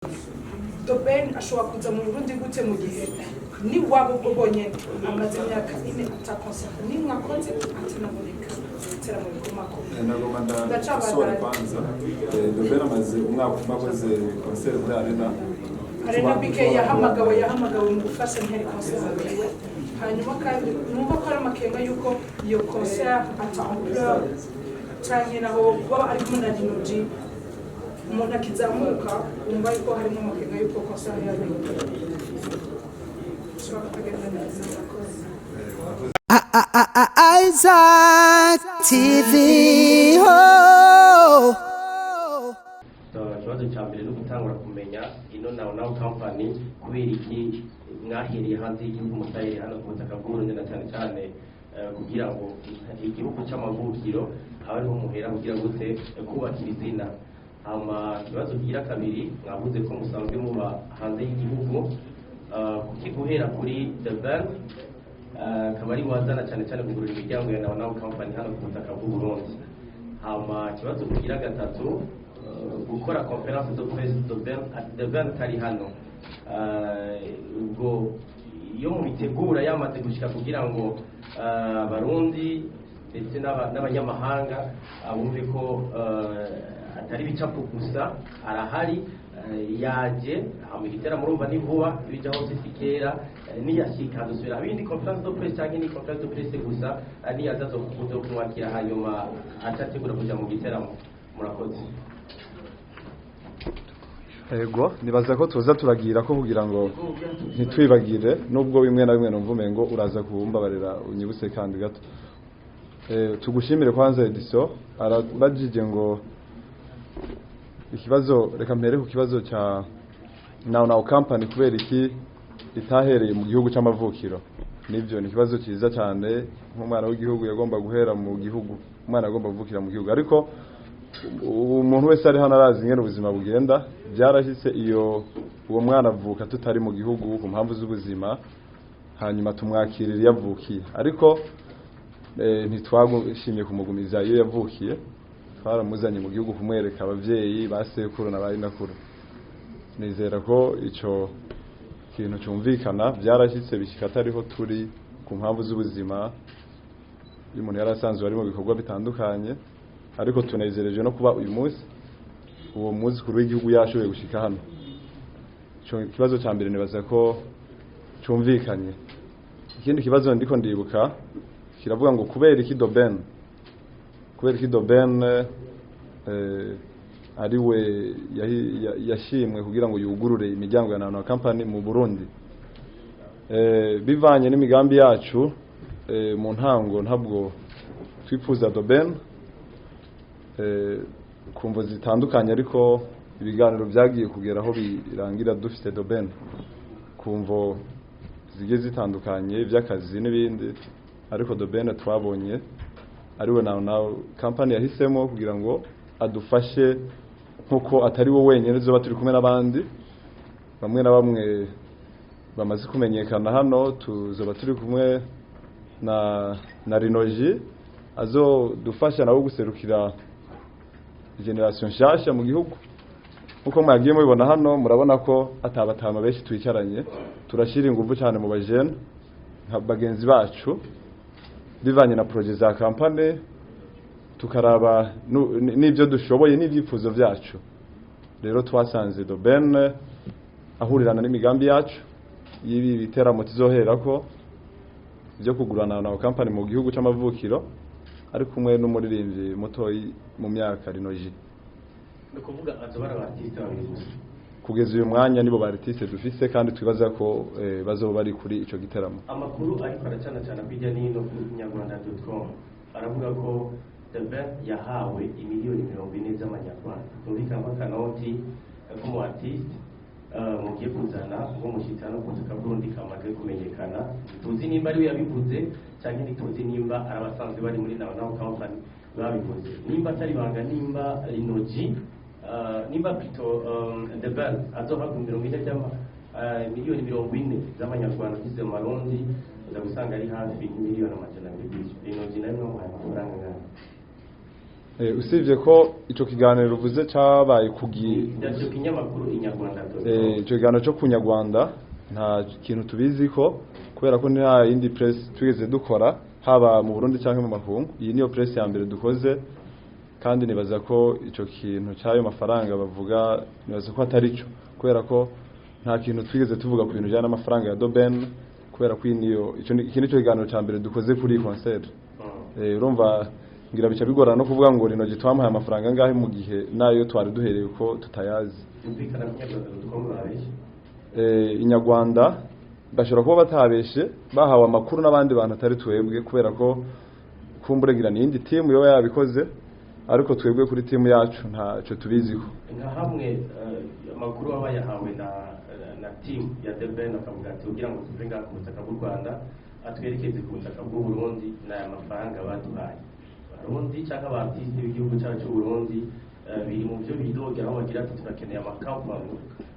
Ben ashobora kuza mu Burundi gute mu gihe ni wabo bwo bonyene amaze imyaka 4 atakonsa ni mwakoze atanaboneka tera mu bikomako ndagomba kwanza Ben amaze umwaka umakoze concert muri Arena BK yahamagawe mu gufasha ntari concert yiwe hanyuma kandi numva ko ari amakenga yuko iyo concert atampleur canke naho baba ari kumwe na Dinoji umuntu akizamuka umva yuko harimo amakenga yuko concert yawe Isaac TV. Ikibazo cya mbere no gutangura kumenya ino nawo company kubera iki mwahereye hanze y'igihugu mutayire hano ku butaka bw'Uburundi na cyane cyane kugira ngo igihugu cy'amavukiro aho muhera kugira gute kubakira izina. Ikibazo kigira kabiri mwavuze ko musanzwe muba hanze y'igihugu kuki guhera kuri The Ben akaba ari wazana cyane cyane kugurira imiryango ya nawo company hano ku butaka bw'Uburundi. Ikibazo kigira gatatu gukora conference de presse de Ben kari hano ubwo iyo mubitegura yamaze gushika kugira ngo abarundi ndetse n'abanyamahanga abumve ko atari bicapo gusa arahari yaje amigitera murumva ni vuba ibijya hose sikera niyashika dusubira abindi conference de presse cyangwa ni conference de presse gusa niyaza zo kumwakira hanyuma atategura kuja mu giteramo. Murakoze. Ego nibaza ko tuza turagira ko kugira ngo ntitwibagire nubwo bimwe na bimwe numvume ngo uraza kubumbabarira unyibuse kandi gato. Tugushimire kwanza Edition arabajije ngo ikibazo reka mpere ku kibazo cya nawo company kubera iki itahereye mu gihugu cy'amavukiro. Nivyo ni kibazo cyiza cyane nk'umwana w'igihugu yagomba guhera mu gihugu, umwana agomba kuvukira mu gihugu, ariko umuntu wese ari hano arazi ngene ubuzima bugenda. Byarashitse iyo uwo mwana avuka tutari mu gihugu ku mpamvu z'ubuzima, hanyuma tumwakirira yavukiye, ariko ntitwagushimye kumugumiza iyo yavukiye. Twaramuzanye mu gihugu kumwereka abavyeyi basekuru na barinakuru. Nizera ko ico kintu cyumvikana. Byarashitse bishikata ariho turi ku mpamvu z'ubuzima, umuntu yarasanzwe ari mu bikorwa bitandukanye, ariko tunezereje no kuba uyu munsi uwo munsi kuri w'igihugu yashoboye gushika hano. Ikibazo cya mbere nibaza ko cyumvikanye. Ikindi kibazo ndiko ndibuka kiravuga ngo kubera iki Ben ari we yashimwe kugira ngo yugurure imiryango ya nawo company mu Burundi. Bivanye n'imigambi yacu mu ntango ntabwo twifuza The Ben kumvo zitandukanye, ariko ibiganiro byagiye kugera aho birangira dufite The Ben kumvo zigiye zitandukanye by'akazi n'ibindi, ariko The Ben twabonye ariwe nawo company yahisemo kugira ngo adufashe nkuko atari wo wenyine zoba turi kumwe n'abandi bamwe na bamwe bamaze kumenyekana hano. Tuzoba turi kumwe na Rinoji azodufasha nawo guserukira generation nshasha mu gihugu. Uko mwagiye mubibona hano murabona ko atabatama benshi twicaranye, turashira ingufu cyane mu bajene nka bagenzi bacu bivanye na projet za company, tukaraba n'ibyo dushoboye n'ibyifuzo byacu. Rero twasanze The Ben ahurirana n'imigambi yacu yibi biteramo tizoherako byo kugurana na company mu gihugu cy'amavukiro, ari kumwe n'umuririmbyi mutoyi mu myaka Rinoji. Kuvuga azobara artiste babiri kugeza uyu mwanya nibo ba artiste dufise, kandi twibaza ko bazoba bari kuri ico giteramo. Amakuru ariko aracana cyane kwijya nino ku nyarwanda.com aravuga ko The Ben yahawe imiliyoni 40 z'amanyarwanda. Tumvikana akanoti k'umu artiste mugiye kuzana ngo mushitana ku butaka bw'Uburundi kamaze kumenyekana. Tuzi nimba ari yabivuze cyangwa ntituzi nimba arabasanzwe bari muri nawo company babivuze, nimba atari banga, nimba Rinoji nimba pito The Ben azohabwa miliyoni 40 z'amanyarwanda kize mu Marundi, uzagusanga ari hafi miliyoni 200. Rinoji nayo mu mafaranga ngana usibye ko ico kiganiro uvuze cabaye icyo kinyamakuru Inyarwanda ico kiganiro cyo kunyarwanda nta kintu tubizi ko kubera ko nta yindi press twigeze dukora haba mu Burundi cyangwa mu makungu. Iyi niyo press ya mbere dukoze kandi nibaza ko ico kintu cyayo mafaranga bavuga nibaza ko atari cyo kubera ko nta kintu twigeze tuvuga ku bintu bijyana n'amafaranga ya Doben kubera ko iki nicyo kiganiro cya mbere dukoze kuri iyi concert. Urumva ngira bica bigorana no kuvuga ngo Rino G twamuhaye amafaranga ngahe mu gihe nayo twari duhereye ko tutayazi. Inyarwanda bashobora kuba batabeshe bahawe amakuru n'abandi bantu atari twebwe kubera ko kumburegira n'indi team yo yabikoze ariko twebwe kuri team yacu ntacyo tubiziho. Nka hamwe amakuru aba yahawe na team ya Doben akavuga ati kugira ngo tuve ngaha ku butaka bw'u Rwanda atwerekeze ku butaka bw'u Burundi n'aya mafaranga baduhaye. Abarundi cyangwa abartiste b'igihugu cyacu cy'u Burundi biri mu byo bidogera aho bagira ati turakeneye amakampani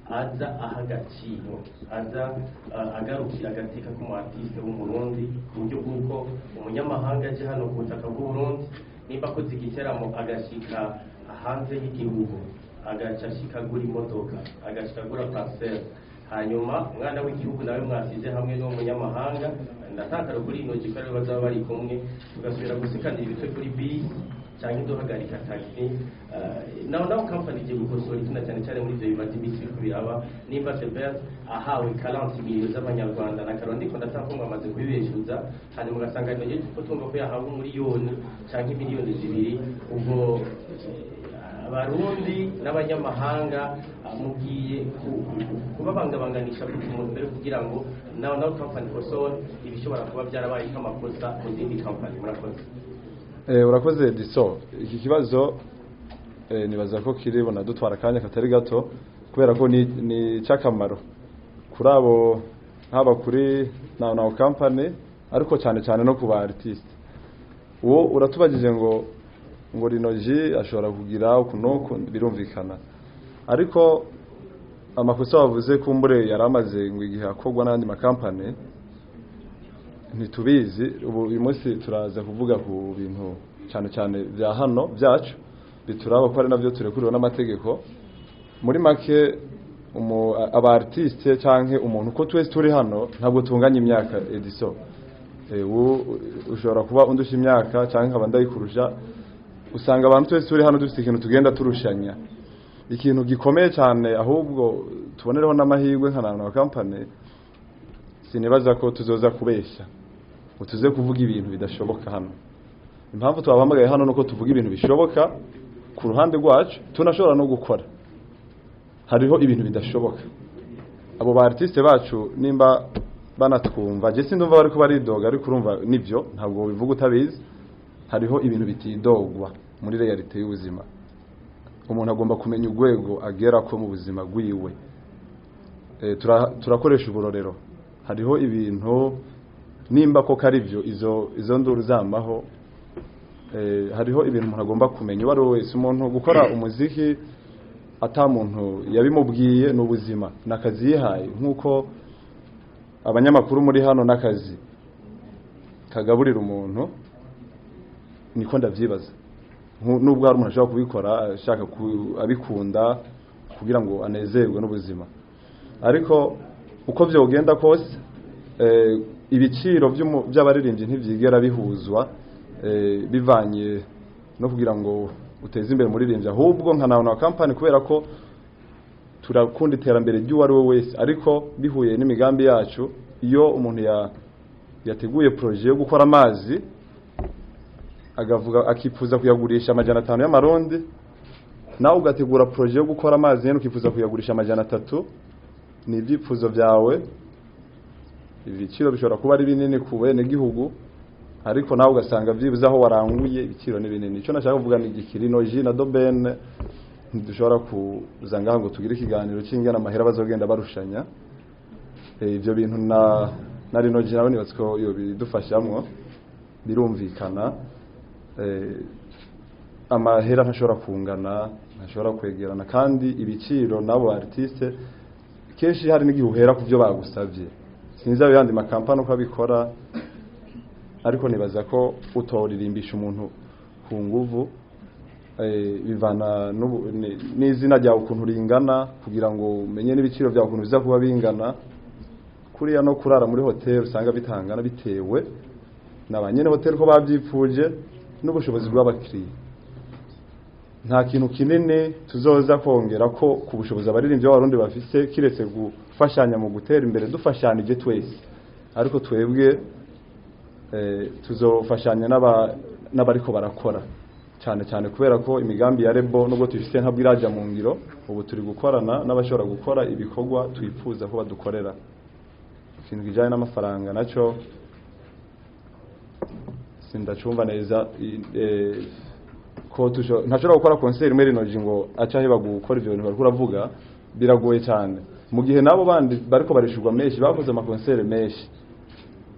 aza aha agaciro aza agarukira agateka ku artiste w'umurundi ku buryo bw'uko umunyamahanga aje hano ku butaka bw'u Burundi nimba akoze igiteramo agashika hanze y'igihugu agaca ashika agura imodoka agashika agura parcelle hanyuma umwana w'igihugu nawe mwasize hamwe n'uwo munyamahanga ndatakara kuri Rino G ko bazaba bari kumwe tugasubira gusikanira ibitwe kuri bisi cyangwa duhagarika taxi naho company igiye gukosora ituna cyane muri ibyo bibazo bisi kubiraba nimba Sebert ahawe 40 miliyoni z'abanyarwanda na karondi ko ndatakumva amaze kubibeshuza hanyuma ugasanga Rino G ko tumva ko yahawe miliyoni cyangwa miliyoni zibiri ubwo abarundi n'abanyamahanga mugiye kubabangabanganisha ku muntu mbere kugira ngo naho company kosora ibishobora kuba byarabaye nk'amakosa mu zindi company. Murakoze. Urakoze Diso. Iki kibazo nibaza ko kiribona dutwara kanya katari gato kubera ko ni cyakamaro kuri abo haba kuri naho company ariko cyane no ku ba artiste. Uwo uratubagije ngo Rino G ashobora kugira ukunuko birumvikana ariko amakosa bavuze kumbure yaramaze ngo igihe akogwa n'andi makampani ntitubizi. Uyu munsi turaza kuvuga ku bintu cyane bya hano byacu bituraba ko ari navyo turekuriwe n'amategeko. Muri make aba artiste canke umuntu ko twese turi hano ntabwo tunganya imyaka Ediso. Ushobora kuba undusha imyaka canke nkaba ndayikurusha. Usanga abantu twese turi hano dufite ikintu tugenda turushanya. Ikintu gikomeye cyane ahubwo tubonereho n'amahirwe nka company sinibaza ko tuzoza kubeshya ngo tuze kuvuga ibintu bidashoboka hano. Impamvu twabahamagaye hano nuko tuvuga ibintu bishoboka ku ruhande rwacu tunashobora no gukora. Hariho ibintu bidashoboka. Abo ba artiste bacu nimba banatwumva je sindumva bari ko baridoga ariko urumva nivyo ntabwo bivuga utabizi. Hariho ibintu bitidogwa muri realite y'ubuzima. Umuntu agomba kumenya urwego agera ko mu buzima bwiwe. Turakoresha uburorero. Hariho ibintu nimba ko karivyo izo nduru zamaho. Hariho ibintu umuntu agomba kumenya wari wese umuntu gukora umuziki ata muntu yabimubwiye n'ubuzima nakazi yihaye nkuko abanyamakuru muri hano nakazi kagaburira umuntu niko ndavyibaza. Nubwo hari umuntu ashobora kubikora ashaka abikunda kugira ngo anezerwe n'ubuzima ariko uko vyogenda kose ibiciro by'abaririmbyi ntivyigera bihuzwa bivanye no kugira ngo uteze imbere muririmbyi ahubwo nka naho company kubera ko turakunda iterambere ry'uwari we wese ariko bihuye n'imigambi yacu. Iyo umuntu yateguye projet yo gukora amazi agavuga akifuza kuyagurisha 500 y'amarundi nawe ugategura projet yo gukora amazi yene ukifuza kuyagurisha 300 ni ibyifuzo byawe. Ibiciro bishobora kuba ari binini ku bene gihugu ariko nawe ugasanga byibuza aho waranguye ibiciro ni binini. Ico nashaka kuvuga ni Rino G na Doben ntidushobora kuzanga ngo tugire ikiganiro cy'ingana amahera bazogenda barushanya. Ibyo bintu na Rino G nawe nibatse ko iyo bidufashamwo birumvikana. Amahera ntashobora kungana ntashobora kwegerana kandi ibiciro nabo artiste kenshi hari n'igihuhera ku byo bagusabye. Sinzi ayo yandi makampani uko abikora ariko nibaza ko utoririmbisha umuntu ku nguvu bivana n'izina ryawe ukuntu ringana kugira ngo umenye n'ibiciro byawe ukuntu biza kuba bingana. Kuriya no kurara muri hoteli usanga bitangana bitewe na ba nyene hoteli ko bavyipfuje n'ubushobozi bw'abakiriya. Nta kintu kinini tuzoza kongera ko ku bushobozi abaririmbyi b'abarundi bafise kiretse gufashanya mu gutera imbere dufashanije twese, ariko twebwe tuzofashanya n'abariko barakora cyane cyane kubera ko imigambi ya Rebo nubwo tuyifite ntabwo iraja mu ngiro. Ubu turi gukorana n'abashobora gukora ibikorwa twifuza ko badukorera. Ikintu kijanye n'amafaranga naco sindacumva neza ko ntashobora gukora concert imwe rinoji ngo aca heba gukora ivyo bintu bariko uravuga, biragoye cyane mu gihe nabo bandi bariko barishurwa menshi bakoze amakoncert menshi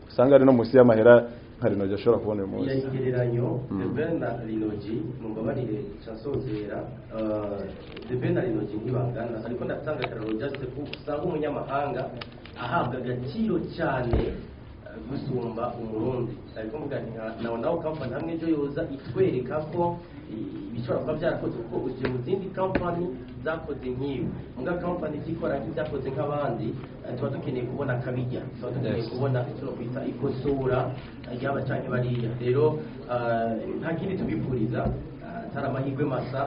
usanga ari no musi y'amahera nka rinoji ashobora kubona uyu munsi. Igereranyo The Ben na Rinoji mumbabarire cyasozera The Ben na Rinoji ntibangana, ariko ndatanga akararo just ko usanga umunyamahanga ahabwa agaciro cyane gusumba umurundi. Ariko mvuga nawo company hamwe ejo yoza itwereka ko ibishobora kuba byarakoze kuko uje mu zindi company zakoze nk'iyo muga company zikora nk'ibyakoze nk'abandi tuba dukeneye kubona kabijya, tuba dukeneye kubona icyo kwita ikosora ryaba cyane bariya. Rero nta kindi tubipfuriza atari amahirwe masa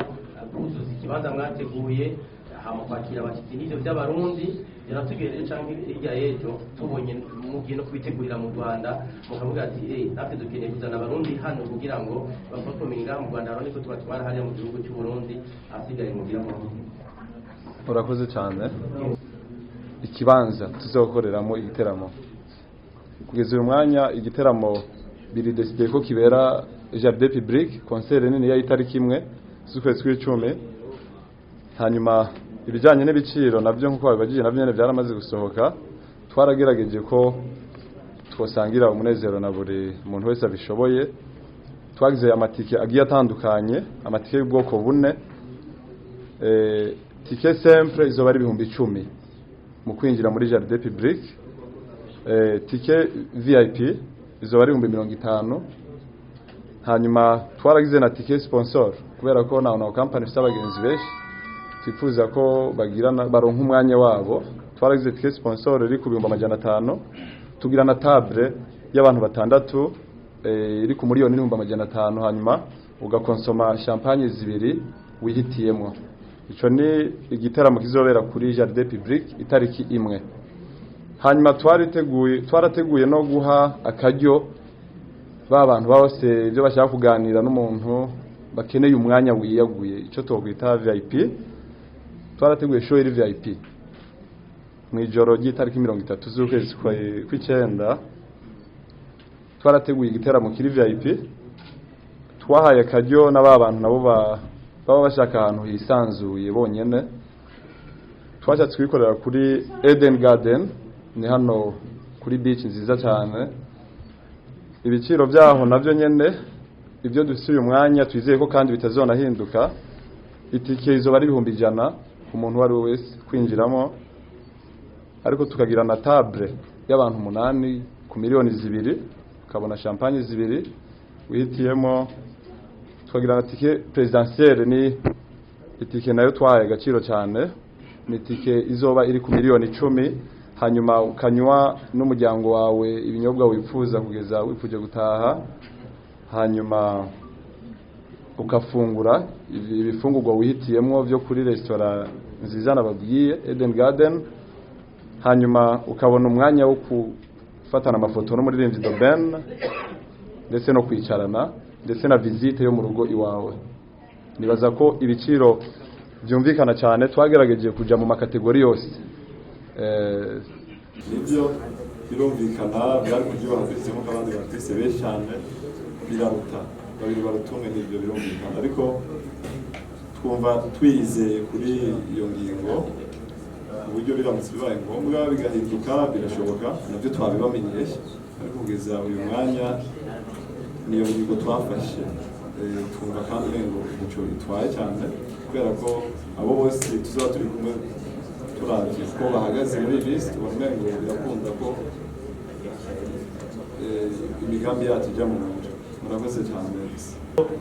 kuzuza ikibanza mwateguye hama kwakira abashyitsi n'ivyo by'abarundi. Yaratugereye cyangwa hirya y'ejo tubonye mugiye no kubitegurira mu Rwanda mukavuga ati natwe dukeneye kuzana abarundi hano kugira ngo bafotominga mu Rwanda ariko tubatwara hariya mu gihugu cy'u Burundi asigaye mugira mu. Urakoze cyane. Ikibanza tuzokoreramo igiteramo kugeza uyu mwanya igiteramo biri décidé ko kibera Jardin Public, concert nini ya itariki imwe z'ukwezi kw'icumi. Hanyuma ibijanye n'ibiciro navyo nkuko babajije navyo nyene byaramaze gusohoka. Twaragerageje ko twosangira umunezero na buri muntu wese abishoboye. Twagize amatike agiye atandukanye, amatike y'ubwoko bune. Tike simple izoba ari 10,000 mu kwinjira muri Jardin Public. Tike VIP izoba ari 50,000. Hanyuma twaragize na tike sponsor kubera ko na company ifite abagenzi benshi twifuza ko bagirana baronka umwanya wabo. Twaragize tike sponsor iri ku 500,000. Tugira na table y'abantu batandatu iri ku miliyoni 500,000. Hanyuma ugakonsoma champagne zibiri wihitiyemo. Ico ni igiteramo kizobera kuri Jardin Public itariki imwe. Hanyuma twarateguye no guha akaryo bantu bose ibyo bashaka kuganira n'umuntu bakeneye umwanya wiyaguye, ico twokwita VIP. Twarateguye show iri VIP mu ijoro ry'itariki 30 z'ukwezi kw'icenda. Twarateguye igiteramo kiri VIP. Twahaye akaryo n'abantu nabo baba bashaka ahantu hisanzuye bonyene. Twashatse kwikorera kuri Eden Garden, ni hano kuri beach nziza cyane. Ibiciro byaho navyo nyene ibyo dufite uyu mwanya twizeye ko kandi bitazonahinduka. Itike izoba ari 100,000 ku muntu wari wese kwinjiramo, ariko tukagira na table y'abantu 8 ku miliyoni 2, ukabona champagne 2 wihitiyemo. Tukagira na tike presidentielle, ni itike nayo twahaye agaciro cyane, ni tike izoba iri ku miliyoni 10. Hanyuma ukanywa n'umuryango wawe ibinyobwa wifuza kugeza wifuje gutaha. Hanyuma ukafungura ibifungurwa wihitiyemo byo kuri restaurant nziza nababwiye Eden Garden. Hanyuma ukabona umwanya wo kufatana amafoto no muri Rimzi The Ben ndetse no kwicarana ndetse na visite yo mu rugo iwawe. Nibaza ko ibiciro byumvikana cyane. Twagerageje kuja mu makategori yose. Nibyo birumvikana byari kuryoha ndetse nk'uko abandi batise benshi cyane biraruta babiri barutumwe n'ibyo birumvikana, ariko twumva twizeye kuri iyo ngingo uburyo biramutse bibaye ngombwa bigahinduka birashoboka nabyo twabibamenyesha, ariko kugeza uyu mwanya niyo ngingo twafashe. Twumva kandi ngo icyo itwaye cyane kubera ko abo bose tuzaba turi kumwe turavye ko bahagaze muri list tubona ngo birakunda ko imigambi yacu ijya mu ngiro. Murakoze cyane.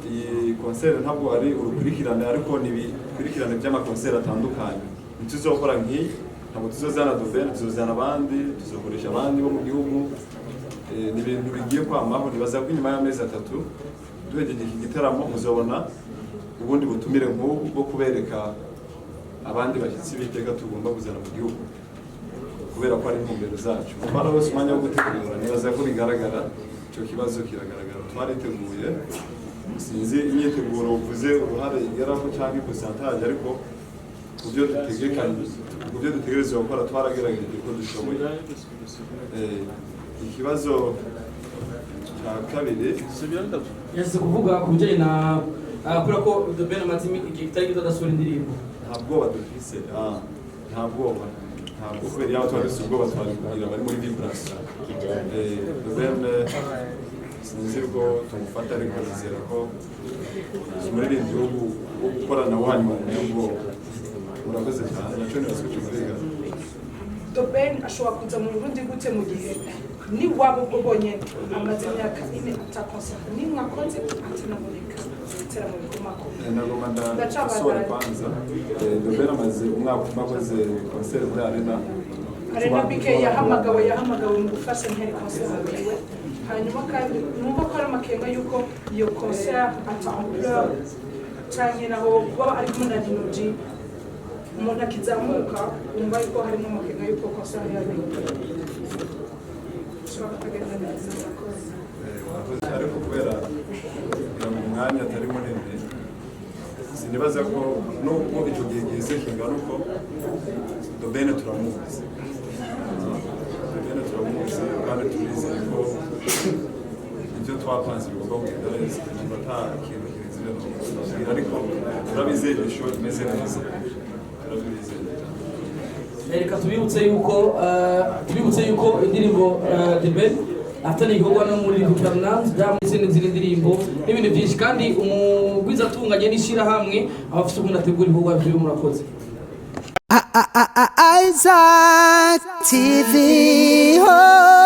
iyi concert ntabwo ari urukurikirane ariko ni ibikurikirane by'amakonseri atandukanye ntituzokora nk'iyi ntabwo tuzozana Doben tuzozana abandi tuzokoresha abandi bo mu gihugu ni ibintu bigiye kwamaho nibaza ko inyuma y'amezi 3 duhejeje iki gitaramo muzobona ubundi butumire nk'ubu bwo kubereka abandi bashyitsi biteka tugomba kuzana mu gihugu kubera ko ari intumbero zacu twara bose umwanya wo gutegura nibaza ko bigaragara icyo kibazo kiragaragara twariteguye sinzi imyiteguro uvuze uruhare igeraho cyangwa percentage ariko kubyo dutegerezwa gukora twaragerageje ko dushoboye ikibazo cya kabiri yase kuvuga ku bijyanye na kubera ko Doben amaze igihe kitari gito adasura indirimbo nta bwoba dufise nta bwoba ntabwo kubera yaba twari dufite ubwoba twari kugira bari muri vibration Doben sinzi ko tumufata ariko nizera ko muri ibi gihugu gukorana wanyu mu gihugu murakoze cyane nacyo nibasubiye kuriga Doben ashobora kuza mu Burundi gute mu gihe ni wabo ubonye amaze imyaka 4 atakonsa ni mwakoze atanaboneka tera mu bikomako nagoma ndasora kwanza Doben amaze umwaka makoze concert muri Arena BK yahamagawe mu gufasha interi concert yiwe hanyuma kandi numva ko ari amakenga yuko iyo concert ata ampleur cyane naho baba ari kumwe na Dinoji umuntu akizamuka umva yuko harimo amakenga yuko concert yawe ariko kubera umwanya atari munini sinibaza ko nubwo icyo gihe gize kingana uko Doben turamuzi kandi turizeye ko ibyo twapanze bigomba kugenda neza ata kintu kirizire ariko turabizeye isho imeze neza turabizeye reka tubibutse yuko indirimbo Doben afitanye igikorwa no muri Fernand n'izindi ndirimbo n'ibintu byinshi kandi umugwiza atunganye n'ishirahamwe abafite umuntu ategura ibikorwa byo murakoze Isaac TV. Oh.